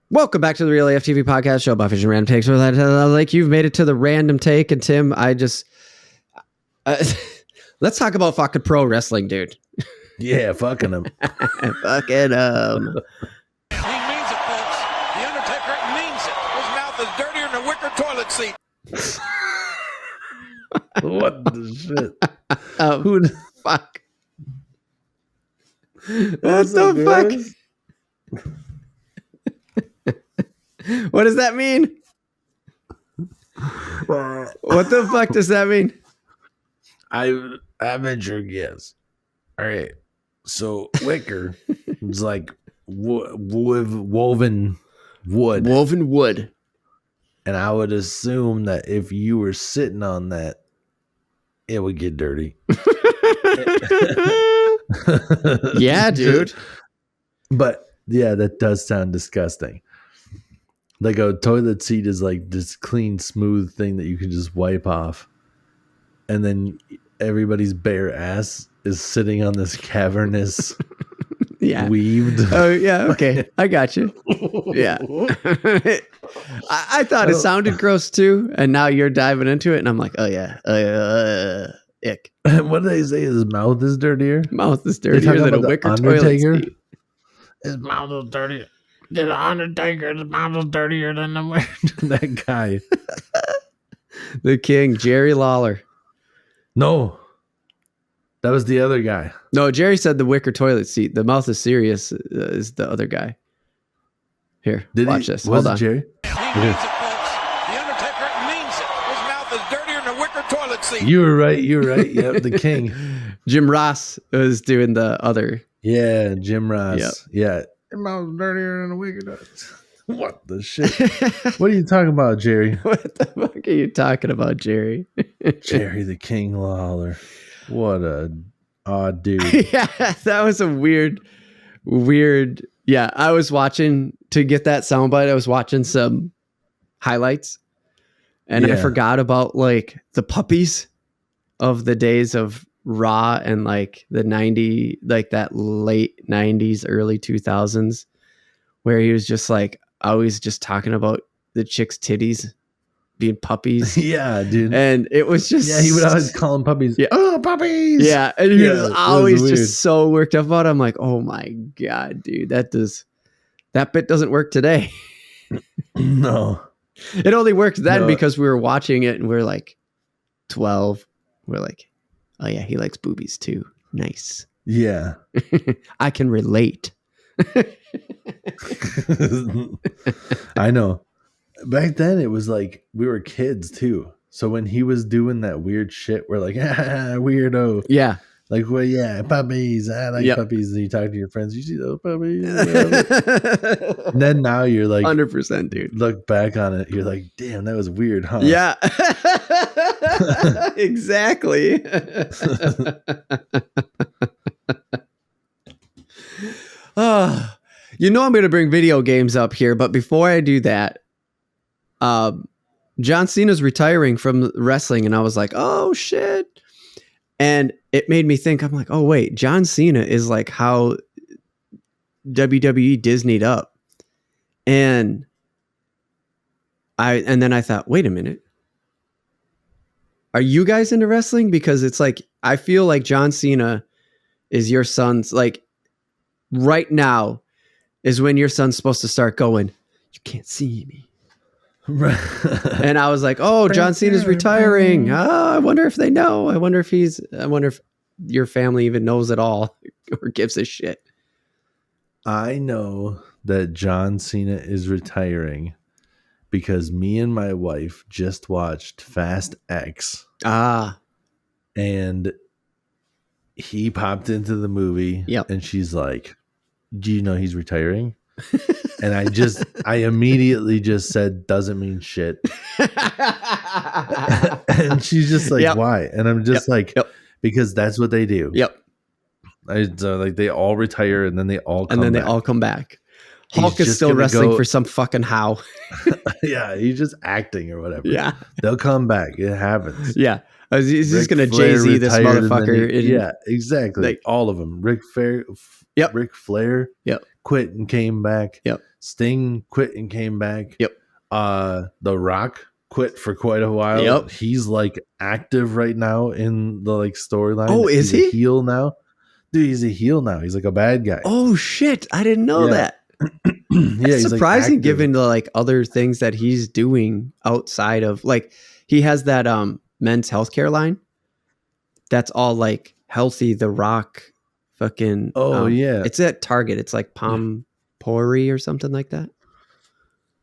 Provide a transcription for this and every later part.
Welcome back to the Real AF TV podcast show about Vision Random Takes. Like you've made it to the random take, and Tim, let's talk about fucking pro wrestling, dude. Yeah, fucking him. Fucking him. He means it, folks. The Undertaker means it. His mouth is dirtier than a wicker toilet seat. What the shit? Who the fuck? What the fuck? What does that mean? What the fuck does that mean? I venture a guess. All right. So wicker is like woven wood. Woven wood. And I would assume that if you were sitting on that, it would get dirty. Yeah, dude. But yeah, that does sound disgusting. Like a toilet seat is like this clean, smooth thing that you can just wipe off. And then everybody's bare ass is sitting on this cavernous, weaved. Oh, yeah. Okay. I got you. Yeah. I thought it sounded gross too. And now you're diving into it. And I'm like, oh, yeah. Ick. What do they say? His mouth is dirtier? Mouth is dirtier than a wicker toilet seat. His mouth is dirtier. The Undertaker's mouth is dirtier than that guy. The King, Jerry Lawler. No. That was the other guy. No, Jerry said the wicker toilet seat. The mouth is serious is the other guy. Here, watch this. Hold on. Jerry? He means it, folks. The Undertaker means it. His mouth is dirtier than a wicker toilet seat. You were right. Yep, the King. Jim Ross was doing the other. Yeah, Jim Ross. Yep. Yeah. Your mouth's dirtier than a wicker. What the shit? What are you talking about, Jerry? What the fuck are you talking about, Jerry? Jerry the King Lawler. What a odd dude. Yeah, that was a weird. Yeah, I was watching to get that soundbite. I was watching some highlights, and I forgot about like the puppies of the days of Raw and like the 90s, like that late 90s, early 2000s, where he was just like always just talking about the chicks' titties being puppies. Yeah, dude. And it was just, he would always call them puppies. Yeah. Oh, puppies. Yeah. And he was always was just so worked up about it. I'm like, oh my God, dude, that bit doesn't work today. No. It only worked then because we were watching it and we are like 12. We're like, oh yeah, he likes boobies too. Nice. Yeah. I can relate. I know. Back then it was like we were kids too. So when he was doing that weird shit, we're like, weirdo. Yeah. Like, well, yeah, puppies. I like puppies. And you talk to your friends, you see those puppies. And then now you're like 100%, dude. Look back on it, you're like, damn, that was weird, huh? Yeah. Exactly. You know I'm going to bring video games up here, but before I do that, John Cena's retiring from wrestling, and I was like, oh shit. And it made me think, I'm like, oh wait, John Cena is like how WWE Disney'd up. And then I thought, wait a minute. Are you guys into wrestling? Because it's like, I feel like John Cena is your son's, like right now is when your son's supposed to start going, you can't see me. And I was like, oh, John Cena's retiring. Oh, I wonder if they know. I wonder if your family even knows it all or gives a shit. I know that John Cena is retiring because me and my wife just watched Fast X. And he popped into the movie. Yep. And she's like, do you know he's retiring? And I immediately just said, doesn't mean shit. And she's just like, why? And I'm just like, because that's what they do. Yep. Like they all retire and then they all come back. All come back. Hulk is still wrestling for some fucking how. Yeah, he's just acting or whatever. Yeah. They'll come back. It happens. Yeah. He's just going to Jay-Z this motherfucker. Yeah, exactly. Like, all of them. Ric Flair. Yep. Ric Flair. Yep. quit and came back. Yep. Sting quit and came back. Yep. The Rock quit for quite a while. Yep. He's like active right now in the like storyline. Oh, is he's he? a heel now? Dude, he's a heel now. He's like a bad guy. Oh shit! I didn't know that. Yeah, It's he's surprising like given the like other things that he's doing outside of like he has that men's healthcare line. That's all like healthy. The Rock, fucking. Yeah, it's at Target. It's like Pompouri or something like that.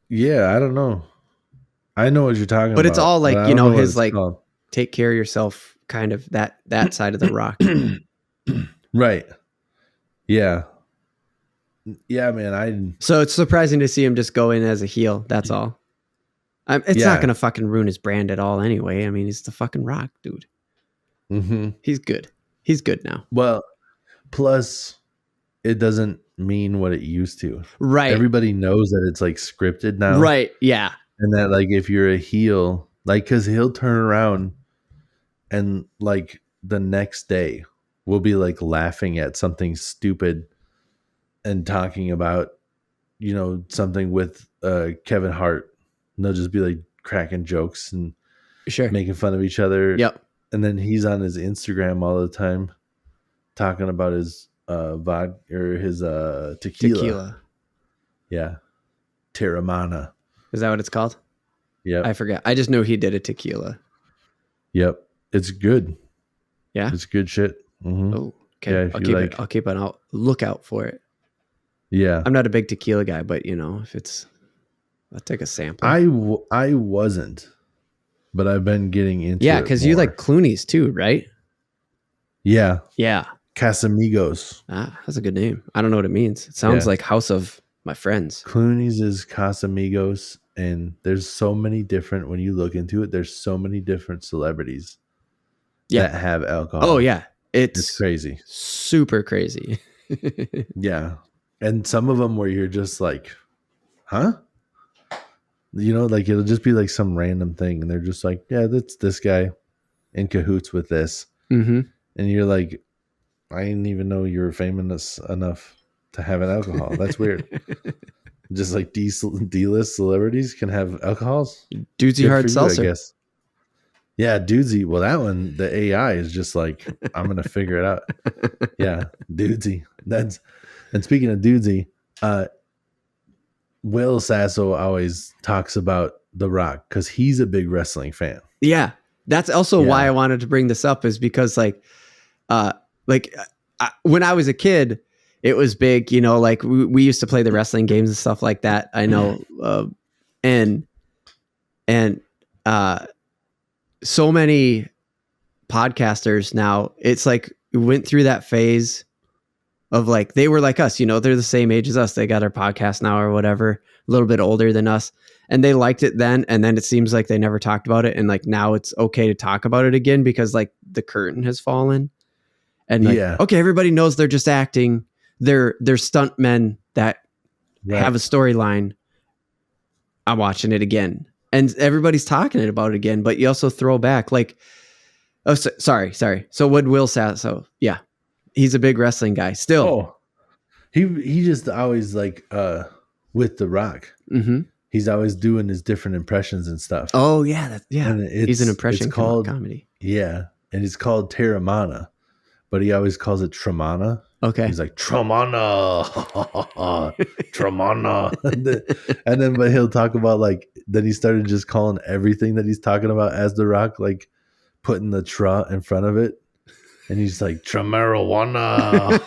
Yeah, I don't know. I know what you're talking about. But it's all like, his like called. Take care of yourself kind of that side of the Rock. Right. Yeah. Yeah, man. So it's surprising to see him just go in as a heel. That's all. It's not going to fucking ruin his brand at all anyway. I mean, he's the fucking Rock, dude. Mm-hmm. He's good. He's good now. Well, plus it doesn't mean what it used to. Right. Everybody knows that it's like scripted now. Right. Yeah. And that like if you're a heel, like because he'll turn around and like the next day we'll be like laughing at something stupid and talking about, something with Kevin Hart. And they'll just be like cracking jokes and making fun of each other. Yep. And then he's on his Instagram all the time talking about his vodka or his tequila. Yeah. Terramana. Is that what it's called? Yeah. I forgot. I just know he did a tequila. Yep. It's good. Yeah. It's good shit. Mm-hmm. Oh, okay. Yeah, I'll keep an lookout for it. Yeah. I'm not a big tequila guy, but if it's, I'll take a sample. I wasn't, but I've been getting into it. Yeah, because you like Clooney's too, right? Yeah. Yeah. Casamigos. Ah, that's a good name. I don't know what it means. It sounds like House of My Friends. Clooney's is Casamigos, and there's so many different, when you look into it, there's so many different celebrities that have alcohol. Oh, yeah. It's crazy. Super crazy. Yeah. And some of them where you're just like, huh? Like it'll just be like some random thing. And they're just like, yeah, that's this guy in cahoots with this. Mm-hmm. And you're like, I didn't even know you were famous enough to have an alcohol. That's weird. Just like D-list celebrities can have alcohols. Dudesy Hard Seltzer. I guess. Yeah, Dudesy. Well, that one, the AI is just like, I'm going to figure it out. Yeah, Dudesy. And speaking of Dudesy, Will Sasso always talks about The Rock because he's a big wrestling fan. Yeah. That's also why I wanted to bring this up, is because when I was a kid, it was big, like we used to play the wrestling games and stuff like that. I know. And so many podcasters now, it's like we went through that phase of like, they were like us, they're the same age as us. They got their podcast now or whatever, a little bit older than us. And they liked it then. And then it seems like they never talked about it. And like, now it's okay to talk about it again because like the curtain has fallen. And like, okay, everybody knows they're just acting. They're stunt men that have a storyline. I'm watching it again. And everybody's talking about it again, but you also throw back like, sorry. So what Will Sasso? Yeah. He's a big wrestling guy still. Oh, he just always like, with The Rock, he's always doing his different impressions and stuff. Oh yeah. And he's an impression called comedy. Yeah. And it's called Terramana, but he always calls it Tramana. Okay. He's like, Tramana. and then, but he'll talk about like, then he started just calling everything that he's talking about as The Rock, like putting the tra in front of it. And he's like, Tramarijuana.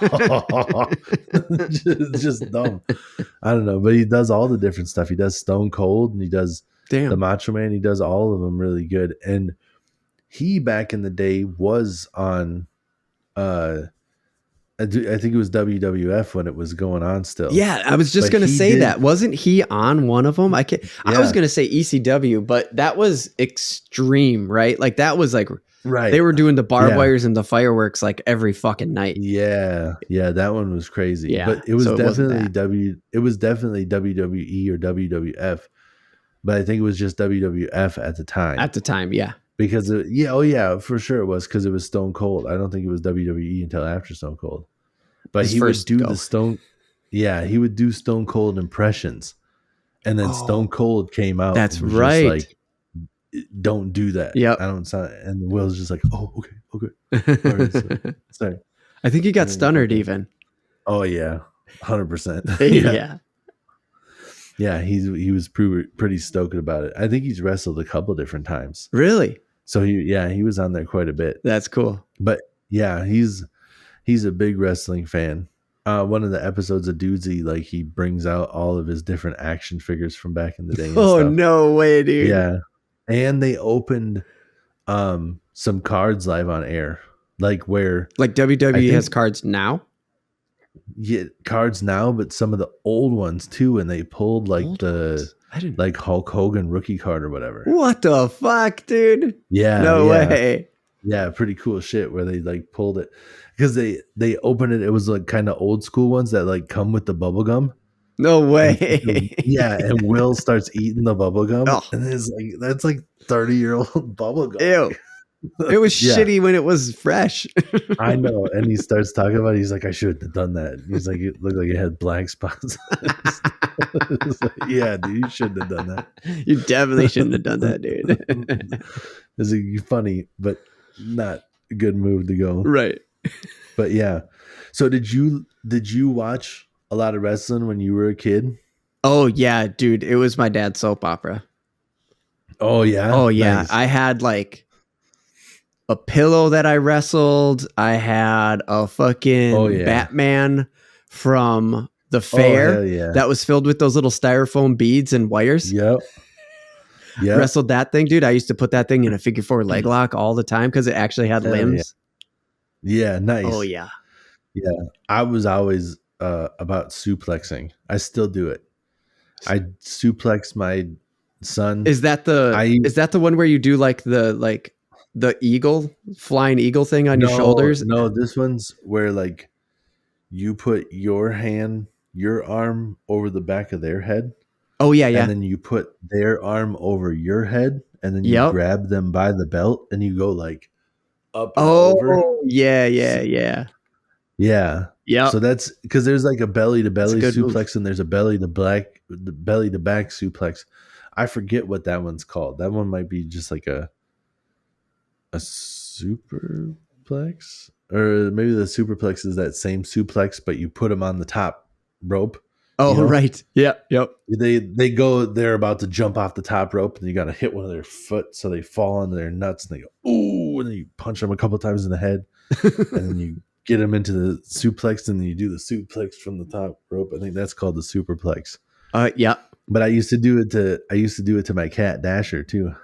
just dumb. I don't know. But he does all the different stuff. He does Stone Cold and he does the Macho Man. He does all of them really good. And he, back in the day, was on, I think it was WWF when it was going on still. Yeah, I was just going to say that. Wasn't he on one of them? I was going to say ECW, but that was extreme, right? Like that was like, right. They were doing the barbed wires and the fireworks like every fucking night. Yeah. Yeah, that one was crazy. Yeah. But it was definitely it was definitely WWE or WWF. But I think it was just WWF at the time. At the time, yeah. Because for sure it was, because it was Stone Cold. I don't think it was WWE until after Stone Cold. But he would do the Stone. Yeah, he would do Stone Cold impressions. And then Stone Cold came out. That's and was right. just like, don't do that. Yep. I don't sound. And Will's just like, oh, okay. All right, sorry. I think he got stunnered even. Oh yeah, 100%. Yeah. Yeah, he was pretty stoked about it. I think he's wrestled a couple different times. Really? So he was on there quite a bit. That's cool. But yeah, he's a big wrestling fan. One of the episodes of Dudesy, like he brings out all of his different action figures from back in the day. Oh stuff. no way, dude! Yeah, and they opened some cards live on air, like WWE has cards now. Yeah, cards now, but some of the old ones too, and they pulled like like Hulk Hogan rookie card or whatever. What the fuck, dude? Yeah, no way. Yeah, pretty cool shit where they like pulled it because they opened it. It was like kind of old school ones that like come with the bubble gum. No way. Yeah, and Will starts eating the bubble gum, and it's like that's like 30-year-old bubble gum. Ew. It was shitty when it was fresh. I know. And he starts talking about it. He's like, I shouldn't have done that. He's like, it looked like it had black spots. Like, yeah, dude, you shouldn't have done that. You definitely shouldn't have done that, dude. It's like, funny, but not a good move to go. Right. But yeah. So did you watch a lot of wrestling when you were a kid? Oh yeah, dude. It was my dad's soap opera. Oh yeah. Oh yeah. Nice. I had like a pillow that I wrestled. I had a fucking Batman from the fair that was filled with those little styrofoam beads and wires. Yep. Yeah. Wrestled that thing, dude. I used to put that thing in a figure 4 leg lock all the time because it actually had limbs. Yeah, nice. Oh yeah. Yeah. I was always about suplexing. I still do it. I suplex my son. Is that the one where you do like the flying eagle thing on your shoulders? No, this one's where like you put your arm over the back of their head. Oh yeah, yeah. And then you put their arm over your head, and then you grab them by the belt, and you go like up and over. Yeah. Yeah. So that's because there's like a belly to belly suplex, and there's a belly to back suplex. I forget what that one's called. That one might be just like a superplex, or maybe the superplex is that same suplex, but you put them on the top rope. Oh, you know? Right. Yeah. Yep. They're about to jump off the top rope, and you got to hit one of their foot so they fall onto their nuts, and they go, ooh, and then you punch them a couple times in the head, and then you get them into the suplex, and then you do the suplex from the top rope. I think that's called the superplex. Yeah. But I used to do it to my cat Dasher too.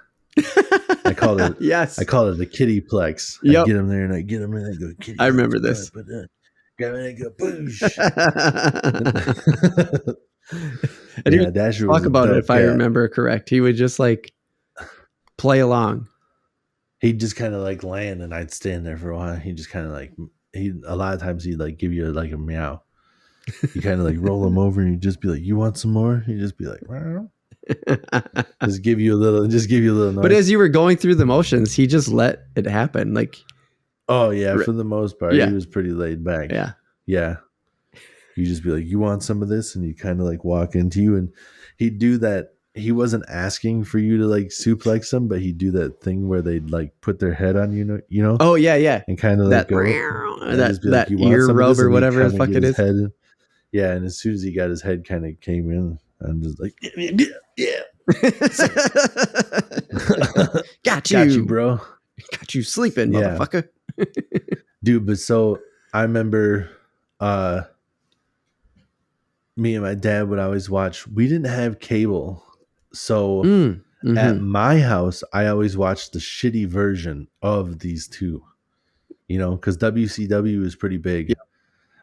I called it I call it the kitty plex. Yep. I get him there and I get him and I go, kitty. I remember this. Grab it and go boosh. And yeah, Dasher talk about it if I remember correct. He would just like play along. He'd just kind of like land, and I'd stand there for a while. He just kind of like a lot of times he'd like give you like a meow. You kind of like roll him over, and you just be like, "You want some more?" He'd just be like, "Meow." just give you a little noise. But as you were going through the motions, he just let it happen. Like, oh yeah, for the most part, he was pretty laid back. Yeah. You just be like, "You want some of this?" And he kind of like walk into you, and he'd do that. He wasn't asking for you to like suplex him, but he'd do that thing where they'd like put their head on you know. Oh yeah. And kind of like go that ear rub or whatever the fuck it is. Yeah, and as soon as he got his head kind of came in, I'm just like, yeah. Got you, bro. Got you sleeping, motherfucker. Dude, but so I remember me and my dad would always watch. We didn't have cable. So at my house, I always watched the shitty version of these two, because WCW is pretty big. Yeah.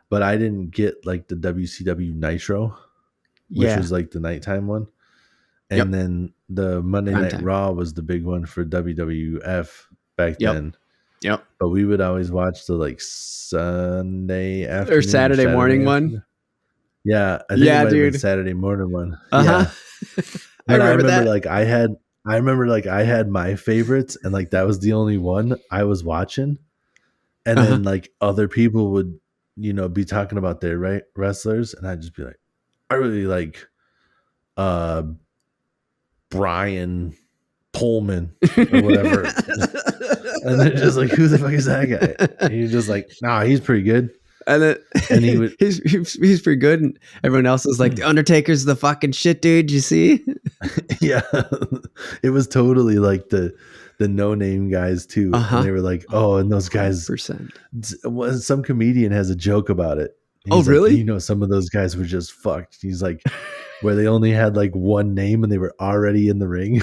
But I didn't get like the WCW Nitro, which was like the nighttime one. And then the Monday Night Raw was the big one for WWF back then. Yep. But we would always watch the like Sunday afternoon or Saturday morning one. Yeah. I think it might have been Saturday morning one. Uh-huh. Yeah. I remember that. Like I had my favorites, and like that was the only one I was watching. And then like other people would be talking about their wrestlers, and I'd just be like, I really like Brian Pullman or whatever. And they're just like, who the fuck is that guy? And you're just like, nah, he's pretty good. And then And he would, he's pretty good, and everyone else is like, the Undertaker's the fucking shit, dude. You see? yeah, it was totally like the no name guys too. And they were like, oh, and those guys. 100%. Some comedian has a joke about it. Oh, really? Some of those guys were just fucked. He's like, where they only had like one name and they were already in the ring.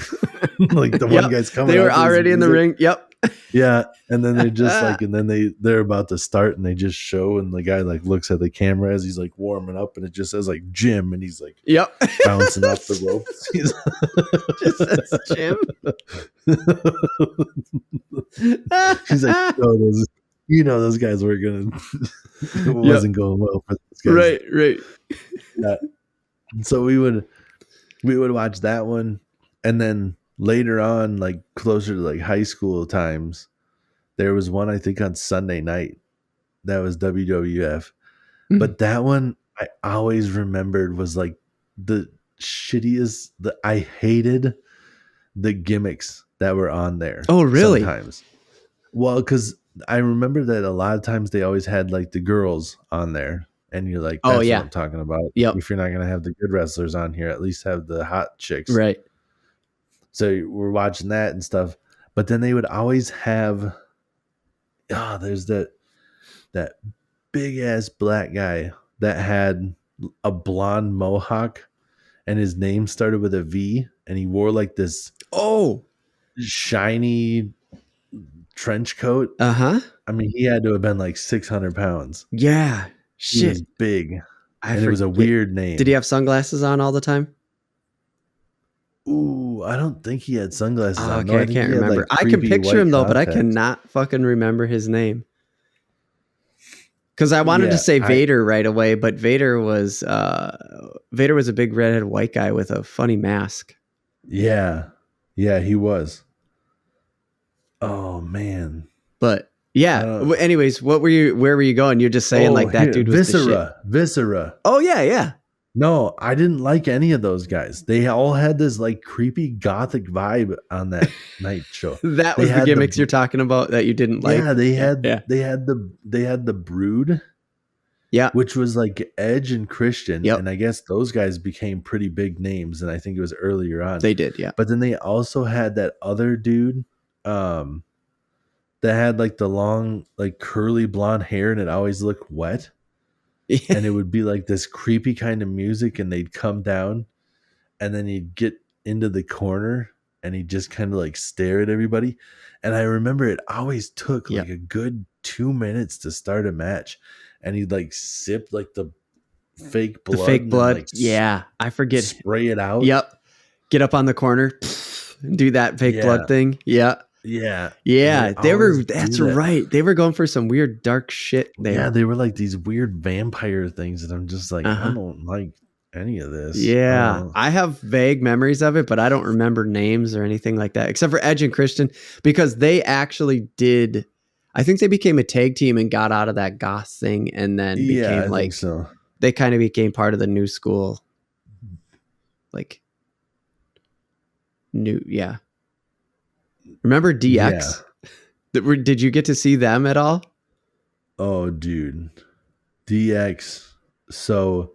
Like the one guy's coming. They were already in the ring. Yep. Yeah. And then they're just like, and then they're about to start and they just show, and the guy like looks at the camera as he's like warming up, and it just says like Jim, and he's like, yep, bouncing off the ropes. Just says Jim. He's like, oh, those guys were gonna. It wasn't going well for those guys. Right. Yeah. So we would watch that one, and then later on, like closer to like high school times, there was one I think on Sunday night that was WWF, but that one I always remembered was like the shittiest. I hated the gimmicks that were on there. Oh, really? Sometimes, well, because I remember that a lot of times they always had like the girls on there. And you're like, that's what I'm talking about. Yep. If you're not going to have the good wrestlers on here, at least have the hot chicks. Right. So we're watching that and stuff. But then they would always have, there's that big ass black guy that had a blonde mohawk, and his name started with a V, and he wore like this shiny trench coat. Uh-huh. I mean, he had to have been like 600 pounds. Yeah. Shit. He was big. And it was a weird name. Did he have sunglasses on all the time? Ooh, I don't think he had sunglasses on. Okay, I can't remember. I can picture him though, but I cannot fucking remember his name. Because I wanted to say Vader right away, but Vader was a big redhead white guy with a funny mask. Yeah, he was. Oh man. But yeah. Anyways, where were you going? You're just saying like that dude was the shit. Viscera. Oh yeah. No, I didn't like any of those guys. They all had this like creepy gothic vibe on that night show. That was the gimmicks you're talking about that you didn't like. Yeah, they had the Brood. Yeah. Which was like Edge and Christian. Yep. And I guess those guys became pretty big names, and I think it was earlier on. They did, yeah. But then they also had that other dude that had like the long, like curly blonde hair, and it always looked wet. Yeah. And it would be like this creepy kind of music, and they'd come down, and then he'd get into the corner, and he'd just kind of like stare at everybody. And I remember it always took like a good 2 minutes to start a match, and he'd like sip like the fake blood. The fake blood. Like, yeah. I forget. Spray it out. Yep. Get up on the corner, do that fake blood thing. Yeah. Yeah. That's right. They were going for some weird dark shit there. Yeah, they were like these weird vampire things, and I'm just like, I don't like any of this. Yeah. I have vague memories of it, but I don't remember names or anything like that, except for Edge and Christian, because they actually did. I think they became a tag team and got out of that goth thing, and then became like, they kind of became part of the new school. Like, remember DX? Yeah. Did you get to see them at all? Oh, dude. DX. So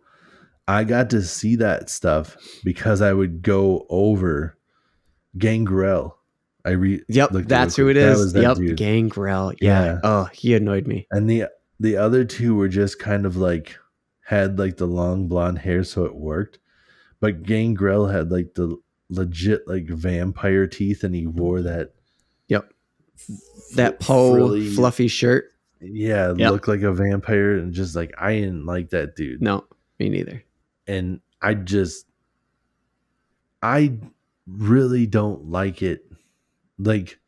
I got to see that stuff because I would go over Gangrel. That's who it is. Yep, Gangrel. Yeah. Oh, he annoyed me. And the other two were just kind of like had like the long blonde hair, so it worked. But Gangrel had like the legit like vampire teeth, and he wore that fluffy shirt. Yeah, looked like a vampire, and just like I didn't like that dude. No, me neither. And I really don't like it. Like,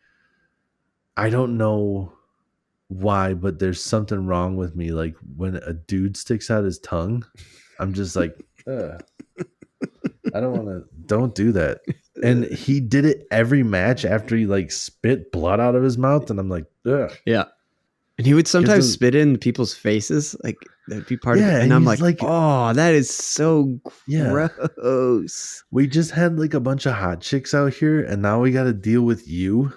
I don't know why, but there's something wrong with me. Like when a dude sticks out his tongue, I'm just like, ugh. I don't do that. And he did it every match after he like spit blood out of his mouth, and I'm like, ugh. Yeah. And he would sometimes spit in people's faces. Like that'd be part of it. And I'm like, oh, that is so gross. We just had like a bunch of hot chicks out here, and now we got to deal with you.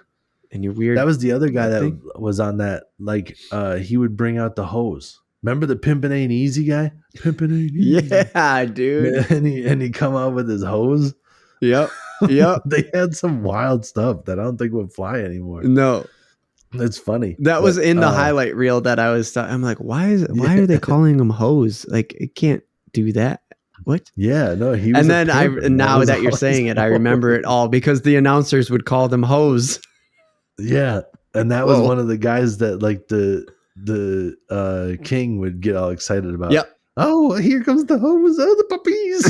And you're weird. That was the other guy that was on that. Like, he would bring out the hose. Remember the pimpin' ain't easy guy? Pimpin' ain't easy. Yeah, dude. And he come out with his hose. Yep. They had some wild stuff that I don't think would fly anymore. No. It's funny. That was in the highlight reel that I'm like, why are they calling him hose? Like, it can't do that. What? Yeah, no, he was. And then now that you're saying it, I remember it all because the announcers would call them hose. Yeah. And that was one of the guys that like the king would get all excited about. Yep. Oh, here comes the hose. Oh, the puppies.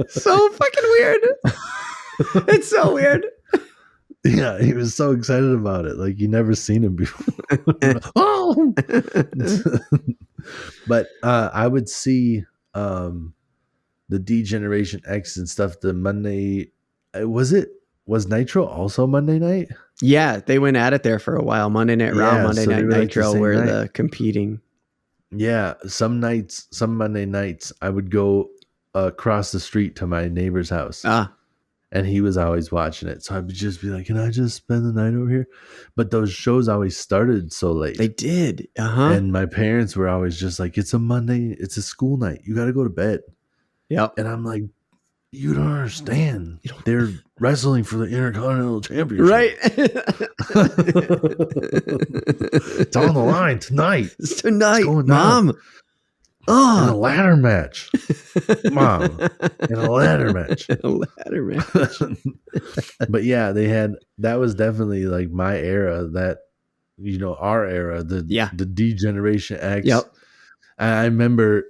So fucking weird. It's so weird. Yeah, he was so excited about it. Like you never seen him before. Oh. But I would see the D-Generation X and stuff the Monday. Was Nitro also Monday night? Yeah, they went at it there for a while. Monday Night Raw, Monday Night Nitro were the competing. Yeah, some Monday nights I would go across the street to my neighbor's house. And he was always watching it. So I'd just be like, can I just spend the night over here? But those shows always started so late. They did. And my parents were always just like, it's a Monday. It's a school night. You got to go to bed. Yep. And I'm like, you don't understand. They're wrestling for the Intercontinental Championship. Right. It's on the line tonight. It's tonight, Mom. Oh, in a ladder match. Mom. In a ladder match. But yeah, that was definitely like my era, that, our era, the D-Generation X. Yep. I remembered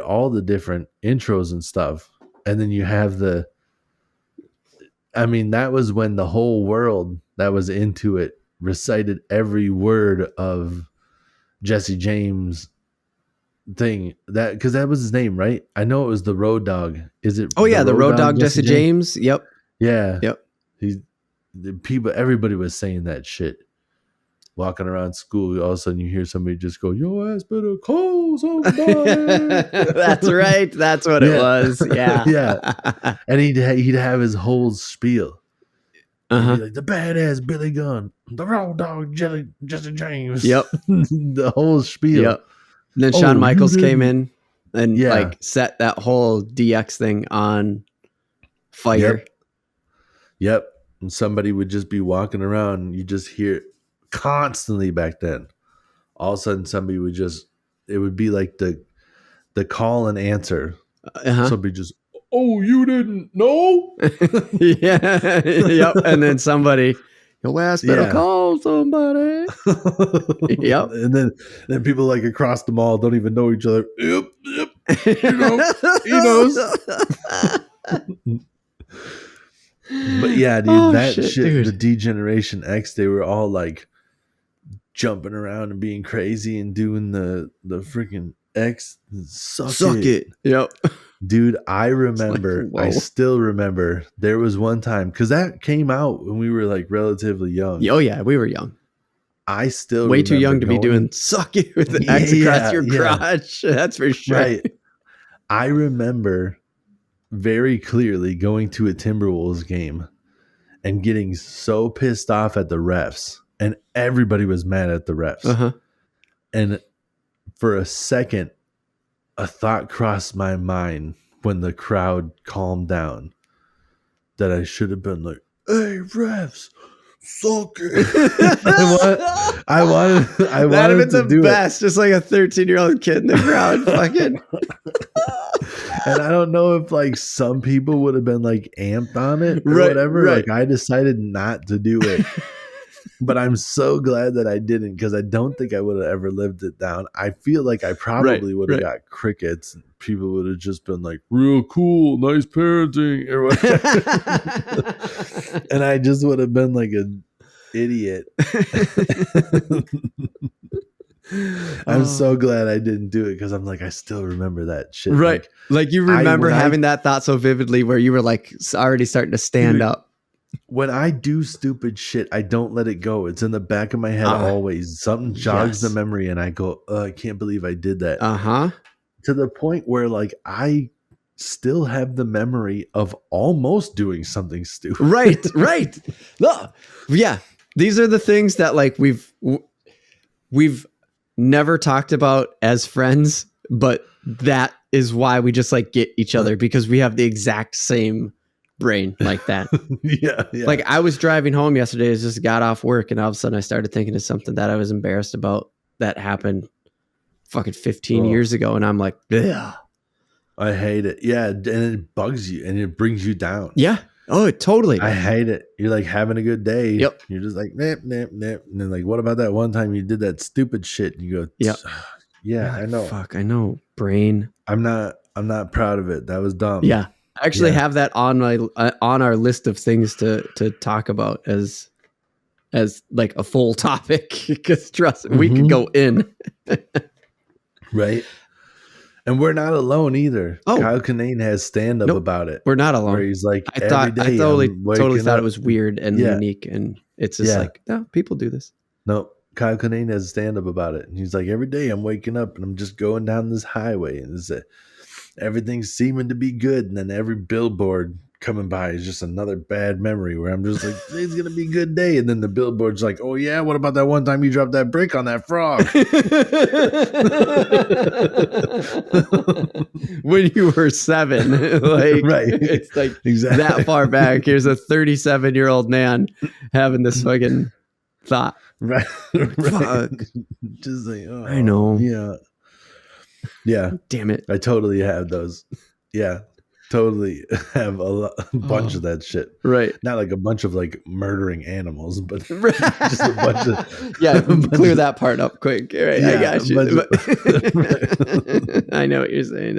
all the different intros and stuff. And then you have that was when the whole world that was into it recited every word of Jesse James thing, because that was his name, right? I know it was the Road Dog. Is it? Oh yeah, the Road Dog Jesse James. Yep. Yeah. Yep. Everybody was saying that shit. Walking around school, all of a sudden you hear somebody just go, "Your ass better call somebody." That's right. That's what it was. Yeah. Yeah. And he'd have his whole spiel. He'd be like, the badass Billy Gunn, the Road Dog Jesse James. Yep. The whole spiel. Yep. And then Shawn Michaels came in and set that whole DX thing on fire. Yep. And somebody would just be walking around and you just hear it constantly back then. All of a sudden somebody would it would be like the call and answer. Somebody just, oh, you didn't know? Yeah. Yep. And then somebody, your ass better call somebody. Yep. And then people like across the mall don't even know each other. Yep. He knows. But yeah, dude, shit, the D-Generation X, they were all like jumping around and being crazy and doing the freaking X. Suck it. Yep. Dude, I remember, I still remember there was one time, because that came out when we were like relatively young. Oh yeah, we were young. I still way too young to be doing suck it with the X across your crotch. That's for sure. Right. I remember very clearly going to a Timberwolves game and getting so pissed off at the refs, and everybody was mad at the refs. And for a second, a thought crossed my mind when the crowd calmed down that I should have been like, hey, refs, suck it. I wanted That'd have been the best. Just like a 13-year-old kid in the crowd. Fucking. And I don't know if like some people would have been like amped on it or whatever. Right. Like I decided not to do it. But I'm so glad that I didn't, because I don't think I would have ever lived it down. I feel like I probably would have got crickets. And people would have just been like, real cool, nice parenting or whatever. And I just would have been like an idiot. I'm so glad I didn't do it, because I'm like, I still remember that shit. Right. Like you remember having that thought so vividly where you were like already starting to stand up. when I do stupid shit, I don't let it go. It's in the back of my head always. Something jogs the memory, and I go, I can't believe I did that. To the point where, like, I still have the memory of almost doing something stupid. Right. Look, yeah, these are the things that, like, we've never talked about as friends, but that is why we just, like, get each other, because we have the exact same brain like that. Yeah. Like, I was driving home yesterday, I just got off work, and all of a sudden I started thinking of something that I was embarrassed about that happened fucking 15 years ago, and I'm like, ugh. I hate it. Yeah, and it bugs you and it brings you down. Yeah. Oh, it totally does. I hate it. You're like having a good day. Yep. You're just like, nip. And then, like, what about that one time you did that stupid shit? And you go, yep. Yeah, like, I know. Fuck, I know. Brain. I'm not proud of it. That was dumb. Yeah. I actually have that on our list of things to talk about as like a full topic, because trust me, we could go in. Right. And we're not alone either. Kyle Kinane has stand-up about it. We're not alone. Where he's like, I totally thought it was weird and unique, and it's just like, no, people do this. No, Kyle Kinane has stand-up about it, and he's like, every day I'm waking up and I'm just going down this highway, and everything's seeming to be good, and then every billboard coming by is just another bad memory where I'm just like, today's gonna be a good day, and then the billboard's like, oh yeah, what about that one time you dropped that brick on that frog when you were 7? Like, right. It's like that far back. Here's a 37-year-old man having this fucking thought. Right. Fuck. Just like, oh, I know. Yeah. Damn it. I totally have those. Yeah. Totally have a bunch of that shit. Right. Not like a bunch of like murdering animals, but just a bunch of clear that part up quick. Right, yeah, I got you. I know what you're saying.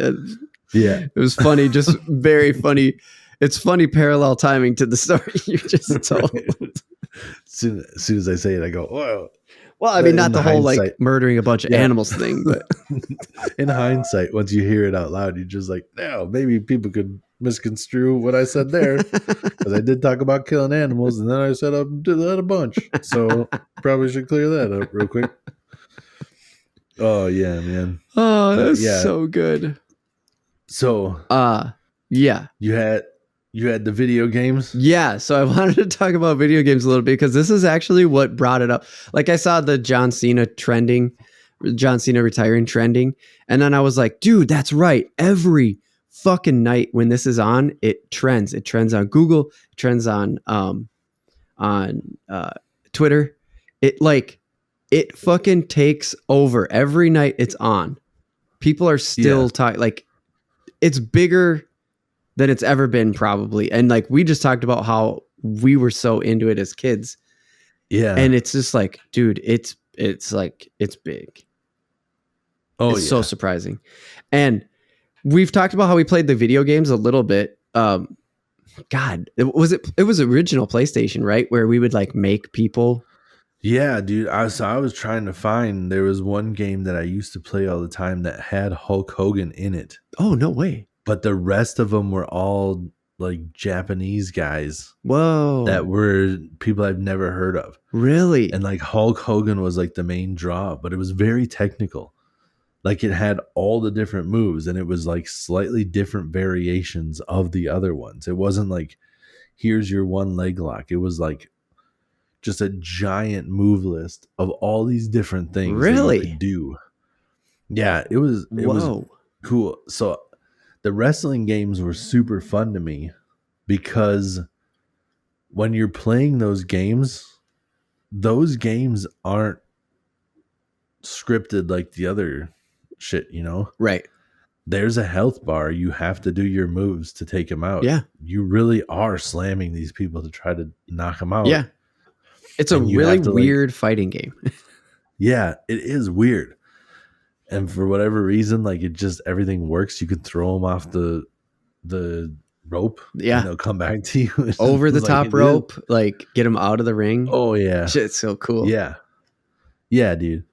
It was funny, just very funny. It's funny parallel timing to the story you just told. As soon as I say it, I go, oh. Well, I mean, not the whole like murdering a bunch of animals thing, but in hindsight, once you hear it out loud, you're just like, no, maybe people could misconstrue what I said there, because I did talk about killing animals, and then I said I did that a bunch. So probably should clear that up real quick. Oh yeah, man. Oh, that's so good. So, yeah, you had the video games? Yeah. So I wanted to talk about video games a little bit, because this is actually what brought it up. Like, I saw the John Cena retiring trending. And then I was like, dude, that's right. Every fucking night when this is on, it trends. It trends on Google. It trends on Twitter. It fucking takes over. Every night it's on. People are still talking. Like, it's bigger than it's ever been, probably. And like, we just talked about how we were so into it as kids. Yeah. And it's just like, dude, it's like, it's big. Oh, it's so surprising. And we've talked about how we played the video games a little bit. God, it was original PlayStation, right? Where we would like make people. Yeah, dude. I was trying to find, there was one game that I used to play all the time that had Hulk Hogan in it. Oh, no way. But the rest of them were all like Japanese guys. Whoa. That were people I've never heard of. Really? And like Hulk Hogan was like the main draw, but it was very technical. Like, it had all the different moves, and it was like slightly different variations of the other ones. It wasn't like, here's your one leg lock. It was like just a giant move list of all these different things that you could do. Yeah, it was cool. So the wrestling games were super fun to me, because when you're playing those games aren't scripted like the other shit, you know? Right. There's a health bar. You have to do your moves to take them out. Yeah. You really are slamming these people to try to knock them out. Yeah. It's a really weird fighting game. Yeah, it is weird. And for whatever reason, like, it just, everything works. You can throw them off the rope. Yeah. And they'll come back to you. Over the top rope. Like, get them out of the ring. Oh, yeah. Shit's so cool. Yeah. Yeah, dude.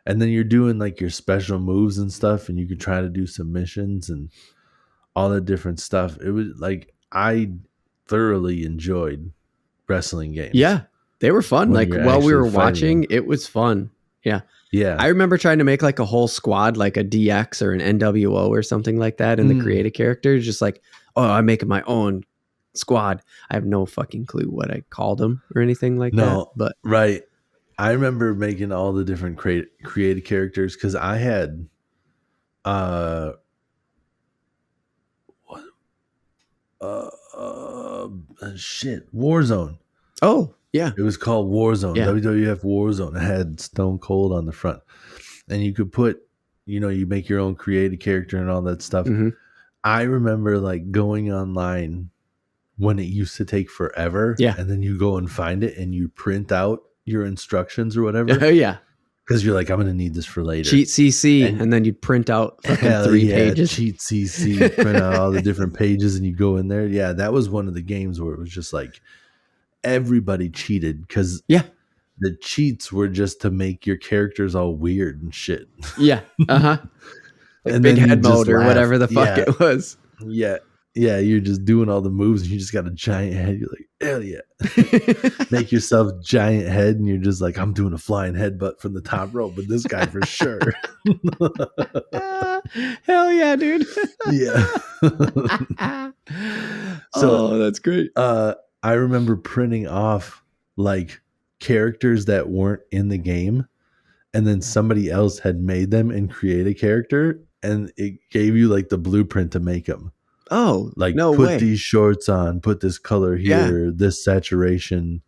And then you're doing like your special moves and stuff, and you can try to do submissions and all that different stuff. It was like, I thoroughly enjoyed wrestling games. Yeah, they were fun. When Like you're while we were actually fighting watching, them. it was fun. Yeah. Yeah. I remember trying to make like a whole squad, like a DX or an NWO or something like that, and the creative characters, just like, oh, I'm making my own squad. I have no fucking clue what I called them or anything like that. But right. I remember making all the different creative characters because I had Warzone. oh yeah, It was called Warzone. Yeah. WWF Warzone. It had Stone Cold on the front. And you could put, you make your own creative character and all that stuff. Mhm. I remember like going online when it used to take forever. Yeah. And then you go and find it and you print out your instructions or whatever. Oh yeah, Because you're like, I'm going to need this for later. cheat CC, and then you'd print out fucking 3 pages. Cheat CC, print out all the different pages and you go in there. Yeah, that was one of the games where it was just like everybody cheated because the cheats were just to make your characters all weird and shit. Yeah. Like And big then you head just mode or laugh. whatever the fuck it was. Yeah. Yeah, you're just doing all the moves and you just got a giant head. You're like, hell yeah. Make yourself giant head and you're just like, I'm doing a flying headbutt from the top rope, but this guy for sure. Hell yeah, dude. Yeah. So that's great. I remember printing off like characters that weren't in the game, and then somebody else had made them and create a character, and it gave you like the blueprint to make them. Oh, Like no put way. these shorts on, put this color here, this saturation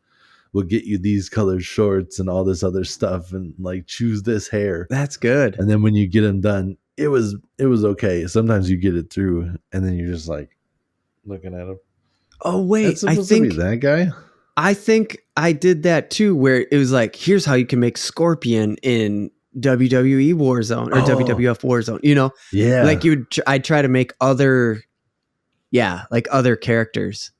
will get you these colored shorts and all this other stuff, and like choose this hair. That's good. And then when you get them done, it was okay. Sometimes you get it through, and then you're just like looking at them. Oh wait, That's supposed to be that guy. I think I did that too, where it was like, here's how you can make Scorpion in WWE Warzone or WWF Warzone. Yeah, like I'd try to make other characters.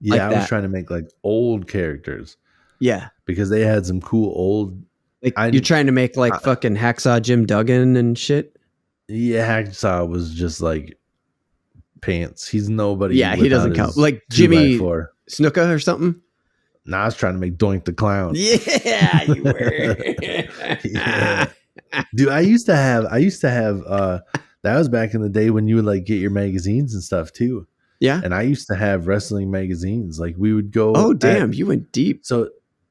Yeah, like I was trying to make like old characters. Yeah, because they had some cool old. Like you're trying to make like fucking Hacksaw Jim Duggan and shit. Yeah, Hacksaw was just like pants. He's nobody. Yeah, he doesn't count. Like Jimmy Snuka or something. Nah, I was trying to make Doink the Clown. Yeah, you were. Yeah. Dude, I used to have that was back in the day when you would like get your magazines and stuff too. Yeah. And I used to have wrestling magazines. Like we would go. Oh damn, you went deep. So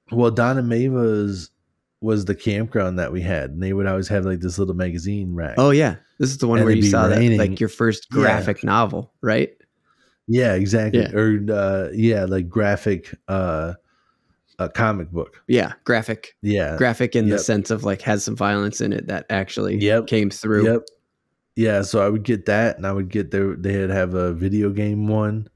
Don and Mava's was the campground that we had, and they would always have like this little magazine rack. Oh yeah. This is the one where you saw that like your first graphic novel, right? Yeah, exactly. Yeah. Or like graphic a comic book. Yeah, graphic. Yeah. Graphic in the sense of like has some violence in it that actually came through. Yep. Yeah, so I would get that, and I would get they'd have a video game one,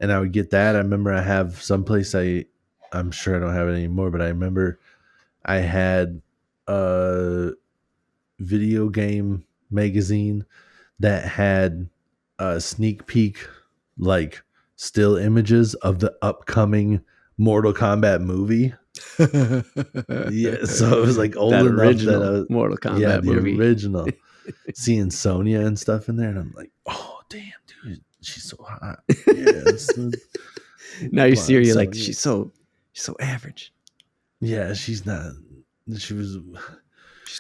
and I would get that. I remember I have someplace I'm sure I don't have it anymore, but I remember I had a video game magazine that had a sneak peek, like still images of the upcoming Mortal Kombat movie. Yeah, so it was like old enough original that Mortal Kombat movie. The original. Seeing Sonya and stuff in there, and I'm like, oh damn, dude, she's so hot. Yeah. Now you see her, you're like, she's so average. Yeah, she's not. She's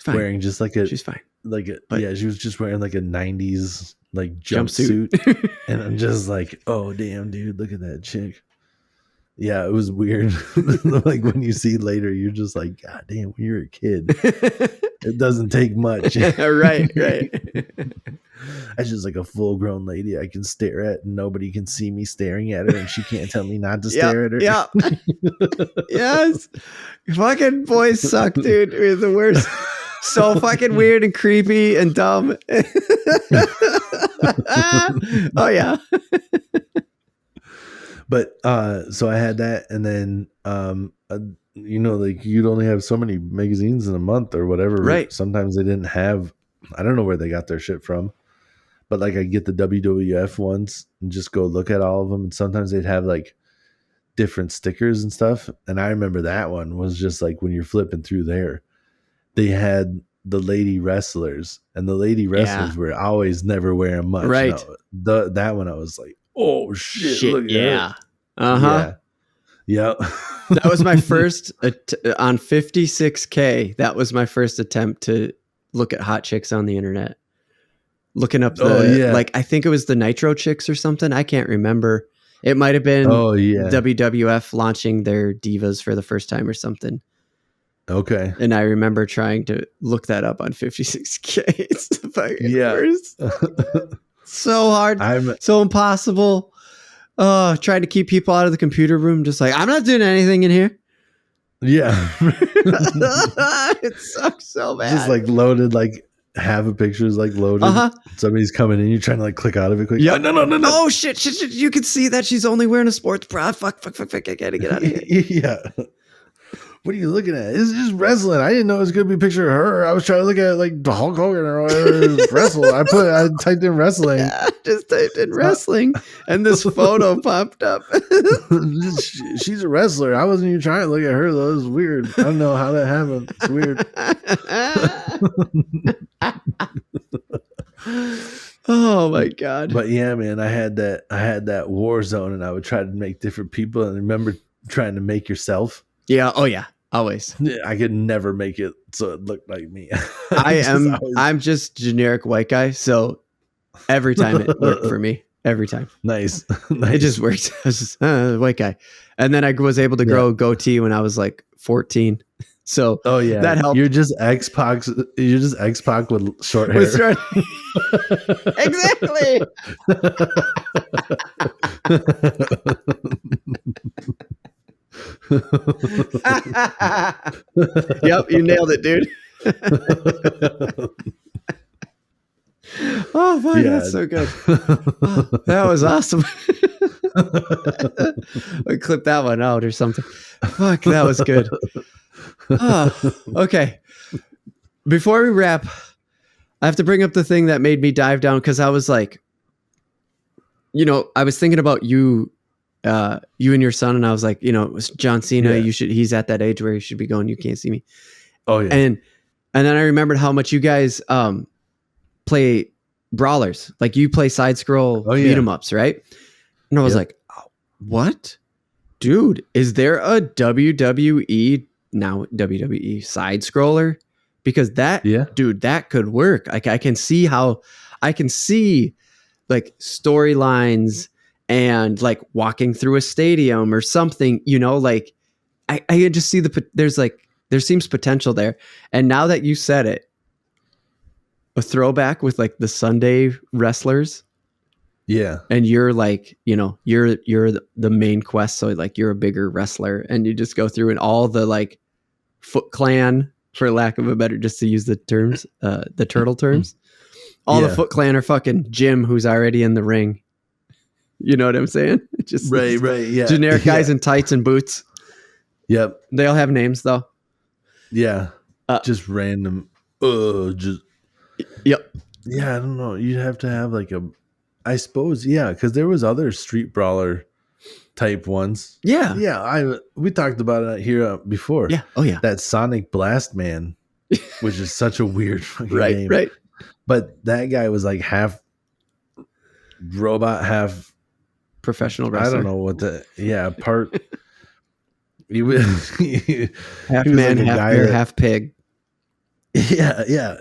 fine. Wearing just like she's fine. She was just wearing like a 90s like jumpsuit. And I'm just like, oh damn, dude, look at that chick. Yeah, it was weird. Like when you see later, you're just like, God damn, when you're a kid, it doesn't take much. Right. That's just like a full grown lady I can stare at, and nobody can see me staring at her, and she can't tell me not to stare at her. Yeah. Yes. Fucking boys suck, dude. We're the worst. So fucking weird and creepy and dumb. Oh yeah. But so I had that, and then like you'd only have so many magazines in a month or whatever. Right. Sometimes they didn't have. I don't know where they got their shit from, but like I get the WWF ones and just go look at all of them, and sometimes they'd have like different stickers and stuff. And I remember that one was just like when you're flipping through there, they had the lady wrestlers, and the lady wrestlers were always never wearing much. Right. No, that one I was like, oh shit, look at yeah. that. Yeah. That was my first on 56K. That was my first attempt to look at hot chicks on the internet. Looking up like I think it was the Nitro chicks or something. I can't remember. It might have been WWF launching their divas for the first time or something. Okay. And I remember trying to look that up on 56K. It's the fucking worst. So hard. So impossible. Trying to keep people out of the computer room. Just like, I'm not doing anything in here. Yeah. It sucks so bad. Just like loaded, like half a picture is like loaded. Somebody's coming in. You're trying to like click out of it quick. Yeah. Oh, no. Oh, shit. You can see that she's only wearing a sports bra. Fuck. I gotta get out of here. Yeah. What are you looking at? It's just wrestling. I didn't know it was going to be a picture of her. I was trying to look at like Hulk Hogan or wrestle. I typed in wrestling. Yeah, just typed in wrestling, and this photo popped up. She's a wrestler. I wasn't even trying to look at her though. It was weird. I don't know how that happened. It's weird. Oh my God. But yeah, man, I had that war zone, and I would try to make different people. And I remember trying to make yourself. Yeah. Oh yeah. Always. I could never make it so it looked like me. I'm just generic white guy. So every time it worked for me. Every time. Nice. It just worked. I was just white guy. And then I was able to grow a goatee when I was like 14. So that helped. You're just X-Pac with short hair. Exactly. Yep, you nailed it, dude. Oh, fuck, that's so good. Oh, that was awesome. We clip that one out or something. Fuck, that was good. Oh, okay. Before we wrap, I have to bring up the thing that made me dive down because I was like, I was thinking about you and your son, and I was like, John Cena, he's at that age where he should be going, you can't see me. Oh yeah. And then I remembered how much you guys play brawlers. Like you play side scroll beat 'em ups, right? And I was like, oh, what? Dude, is there a WWE side scroller? Because dude, that could work. Like I can see like storylines and like walking through a stadium or something, like I can just see there seems potential there. And now that you said it, a throwback with like the Sunday wrestlers. Yeah. And you're like, you're the main quest. So like you're a bigger wrestler and you just go through and all the like Foot Clan, for lack of a better, just to use the terms, the turtle terms, all the Foot Clan are fucking Jim, who's already in the ring. You know what I'm saying? Just right. Yeah. Generic guys in tights and boots. Yep. They all have names though. Yeah. Just random. Yep. Yeah. I don't know. You'd have to have like I suppose. Yeah. Cause there was other street brawler type ones. Yeah. Yeah. We talked about it here before. Yeah. Oh yeah. That Sonic Blast Man, which is such a weird fucking name. Right. But that guy was like half robot, half professional wrestler. I don't know what part. He was half man, like half bear, half pig. Yeah.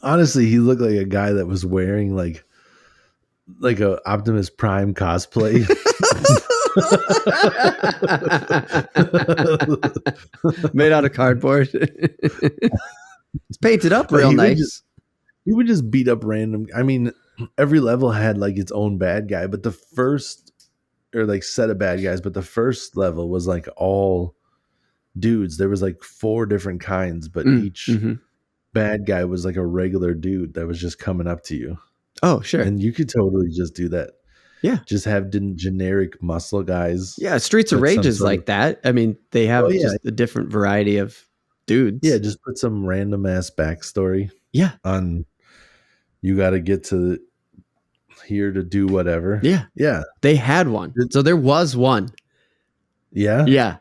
Honestly, he looked like a guy that was wearing like a Optimus Prime cosplay. Made out of cardboard. It's painted up real nice. He would just beat up random. I mean, every level had like its own bad guy, but the first set of bad guys, but the first level was like all dudes. There was like 4 different kinds, but each bad guy was like a regular dude that was just coming up to you. Oh, sure. And you could totally just do that. Yeah. Just have generic muscle guys. Yeah. Streets of Rage is like that. I mean, they have just a different variety of dudes. Yeah. Just put some random ass backstory. Yeah. On you got to get to here to do whatever. Yeah. Yeah. They had one. So there was one. Yeah. Yeah.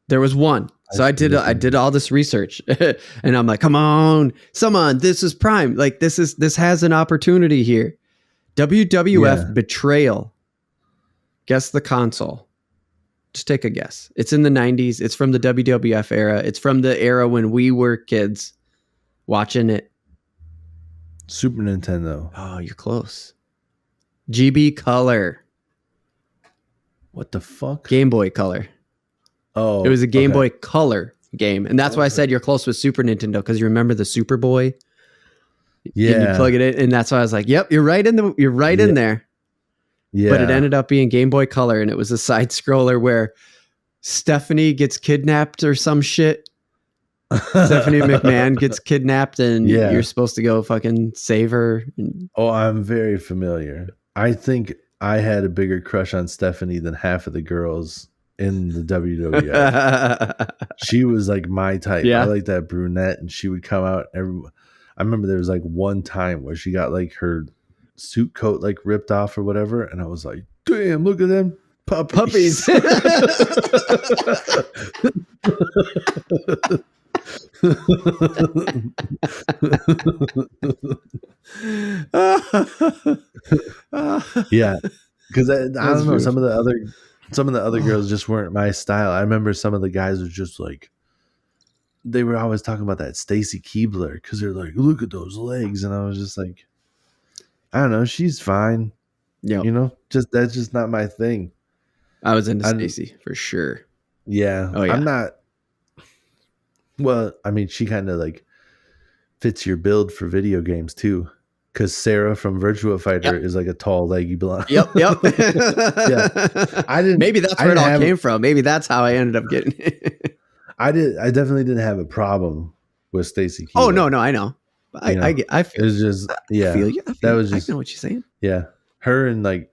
There was one. So I did all this research and I'm like, come on, this is prime. Like this has an opportunity here. WWF Betrayal. Guess the console. Just take a guess. It's in the 90s. It's from the WWF era. It's from the era when we were kids watching it. Super Nintendo. Oh, you're close. GB Color. What the fuck? Game Boy Color. Oh, it was a Game Boy Color game. And that's why I said you're close with Super Nintendo, because you remember the Superboy? Yeah. And you plug it in, and that's why I was like, yep, you're right in there. Yeah. But it ended up being Game Boy Color, and it was a side scroller where Stephanie gets kidnapped or some shit. Stephanie McMahon gets kidnapped, and you're supposed to go fucking save her. Oh, I'm very familiar. I think I had a bigger crush on Stephanie than half of the girls in the WWF. She was like my type. Yeah. I like that brunette, and she would come out. I remember there was like one time where she got like her suit coat like ripped off or whatever, and I was like, damn, look at them puppies. Yeah, because I don't know, some of the other girls just weren't my style. I remember some of the guys were just like, they were always talking about that Stacy Keibler because they're like, look at those legs, and I was just like, I don't know, she's fine. Yeah, you know, that's just not my thing. I was into Stacy for sure. Yeah. Oh yeah. I'm not. Well, I mean, she kind of like fits your build for video games too, because Sarah from Virtua Fighter is like a tall, leggy blonde. Yep. Yeah. Maybe that's where it all came from. Maybe that's how I ended up getting it. I definitely didn't have a problem with Stacy Keibler. Oh no, I know. I feel it was just I feel you. That was just, I know what you're saying. Yeah, her and like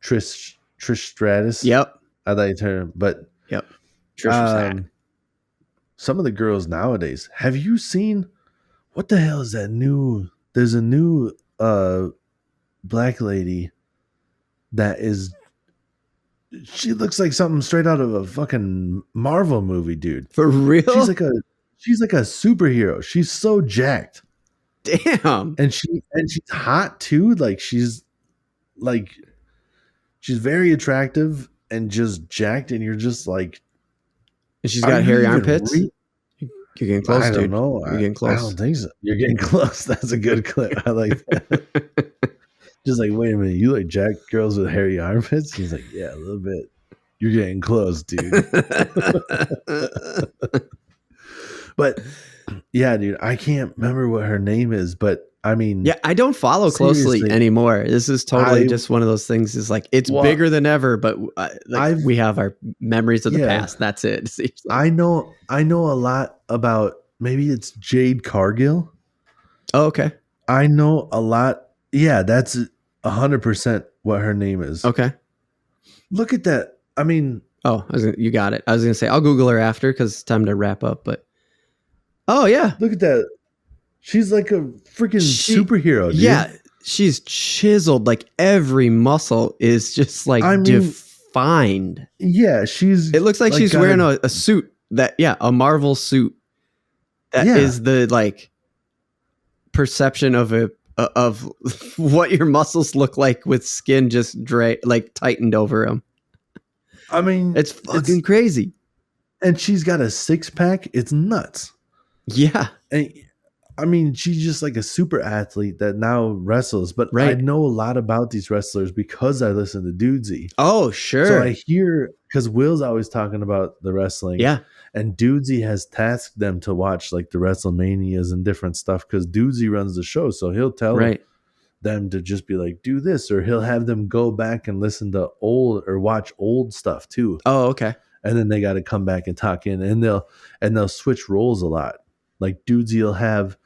Trish Stratus. Yep, I liked her, but yep. Trish some of the girls nowadays. Have you seen what the hell is that new? There's a new black lady that is. She looks like something straight out of a fucking Marvel movie, dude. For real? She's like a superhero. She's so jacked. Damn. And she's hot too. Like she's very attractive and just jacked, and you're just like, and she's got hairy armpits. You're getting close, dude. I don't know. You're getting close. I don't think so. You're getting close. That's a good clip. I like that. Just like, wait a minute, you like jack girls with hairy armpits? He's like, yeah, a little bit. You're getting close, dude. But yeah, dude, I can't remember what her name is, but I mean, yeah, I don't follow closely anymore. This is totally just one of those things. Is like it's bigger than ever, but we have our memories of the past. That's it. I know a lot about. Maybe it's Jade Cargill. Oh, okay. I know a lot. Yeah, that's 100% what her name is. Okay. Look at that. I mean, you got it. I was gonna say I'll Google her after because it's time to wrap up. But yeah, look at that. She's like a freaking superhero, dude. Yeah, she's chiseled. Like every muscle is just like defined. Yeah, it looks like she's wearing a suit a Marvel suit. That is the like perception of what your muscles look like with skin just tightened over them. I mean, it's fucking crazy. And she's got a 6-pack. It's nuts. Yeah. And I mean, she's just like a super athlete that now wrestles. But I know a lot about these wrestlers because I listen to Dudesy. Oh, sure. So I hear, because Will's always talking about the wrestling. Yeah. And Dudesy has tasked them to watch like the WrestleManias and different stuff because Dudesy runs the show. So he'll tell them to just be like, do this, or he'll have them go back and listen to old or watch old stuff too. Oh, okay. And then they got to come back and talk in, and they'll switch roles a lot. Like Dudesy will have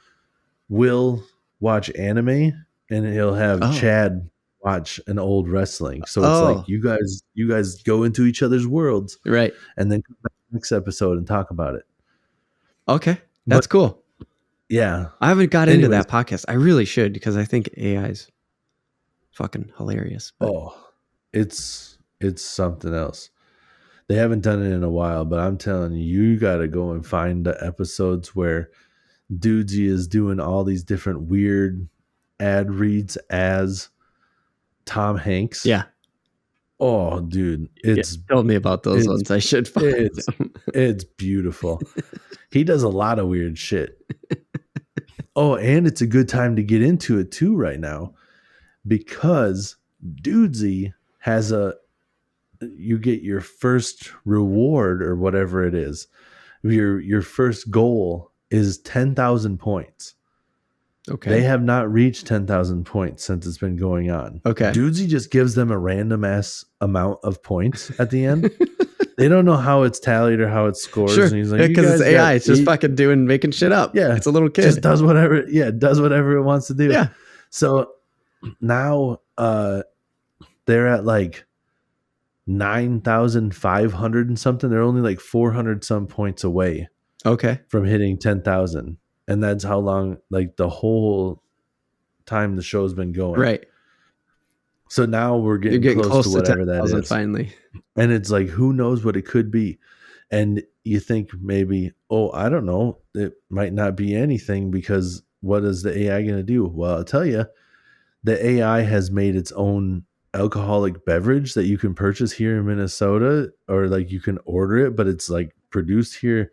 Will watch anime, and he'll have Chad watch an old wrestling. So it's like you guys go into each other's worlds, right? And then come back next episode and talk about it. Okay, that's cool. Yeah, I haven't got into that podcast. I really should, because I think AI's fucking hilarious. But. It's something else. They haven't done it in a while, but I'm telling you, you got to go and find the episodes where Dudesy is doing all these different weird ad reads as Tom Hanks. Yeah. Oh, dude, it's told me about those ones. I should find them. It's beautiful. He does a lot of weird shit. Oh, and it's a good time to get into it too right now, because Dudesy has you get your first reward or whatever it is. Your first goal is 10,000 points. Okay. They have not reached 10,000 points since it's been going on. Okay. Dudesy just gives them a random ass amount of points at the end. They don't know how it's tallied or how it scores. Sure. And he's like, because it's AI. It's just fucking making shit up. Yeah. It's a little kid. Just does whatever. Yeah. Does whatever it wants to do. Yeah. So now they're at like 9,500 and something. They're only like 400 some points away. Okay. From hitting 10,000. And that's how long, like the whole time the show's been going. Right. So now we're getting close to whatever that is. Finally. And it's like, who knows what it could be? And you think maybe, oh, I don't know. It might not be anything, because what is the AI going to do? Well, I'll tell you, the AI has made its own alcoholic beverage that you can purchase here in Minnesota, or like you can order it, but it's like produced here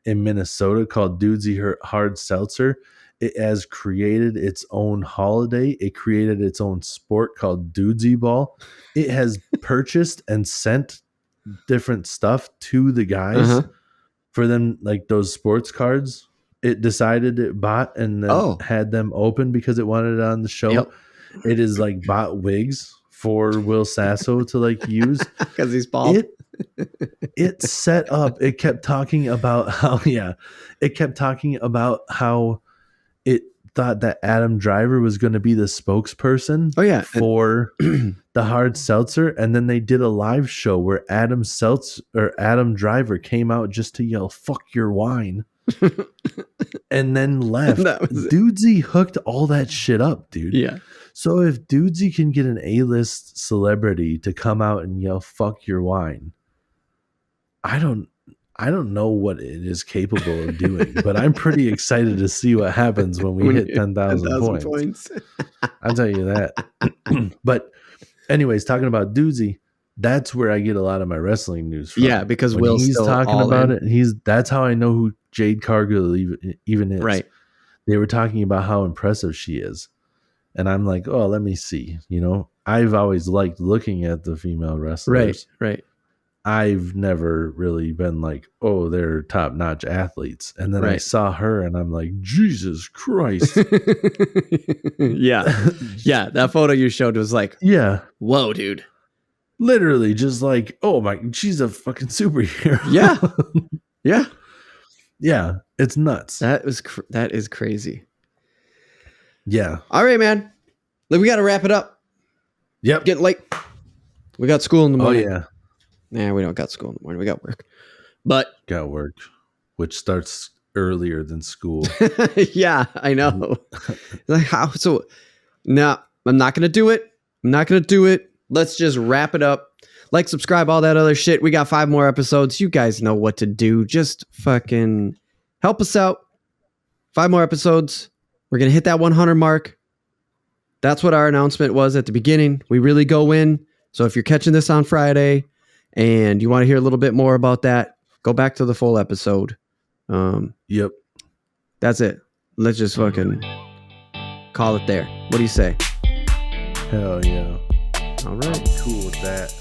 in Minnesota, called Dudesy Hard Seltzer. It has created its own holiday. It created its own sport called Dudesy Ball. It has purchased and sent different stuff to the guys for them, like those sports cards. It decided it bought and then had them open because it wanted it on the show. Yep. It is like bought wigs for Will Sasso to like use because he's bald. It set up. It kept talking about how it thought that Adam Driver was going to be the spokesperson. For the hard seltzer, and then they did a live show where Adam Driver came out just to yell "fuck your wine," and then left. Dudesy hooked all that shit up, dude. Yeah. So if Dudesy can get an A-list celebrity to come out and yell "fuck your wine," I don't know what it is capable of doing, but I'm pretty excited to see what happens when we hit 10,000 points. I'll tell you that. But anyways, talking about Dudesy, that's where I get a lot of my wrestling news from. Yeah, because when Will's he's still talking about it. That's how I know who Jade Cargill even is. Right. They were talking about how impressive she is. And I'm like, oh, let me see. You know, I've always liked looking at the female wrestlers. Right. I've never really been like, oh, they're top-notch athletes. And then I saw her and I'm like, Jesus Christ. Yeah. That photo you showed was like, whoa, dude. Literally just like, oh my, she's a fucking superhero. Yeah. It's nuts. That is crazy. Yeah. All right, man. We got to wrap it up. Yep. Getting late. We got school in the morning. Oh, yeah. Nah, we don't got school in the morning. We got work. But got work, which starts earlier than school. Yeah, I know. Like how? So, no, I'm not going to do it. Let's just wrap it up. Like, subscribe, all that other shit. We got 5 more episodes. You guys know what to do. Just fucking help us out. 5 more episodes. We're going to hit that 100 mark. That's what our announcement was at the beginning. We really go in. So if you're catching this on Friday and you want to hear a little bit more about that, go back to the full episode. Yep. That's it. Let's just fucking call it there. What do you say? Hell yeah. All right. Cool with that.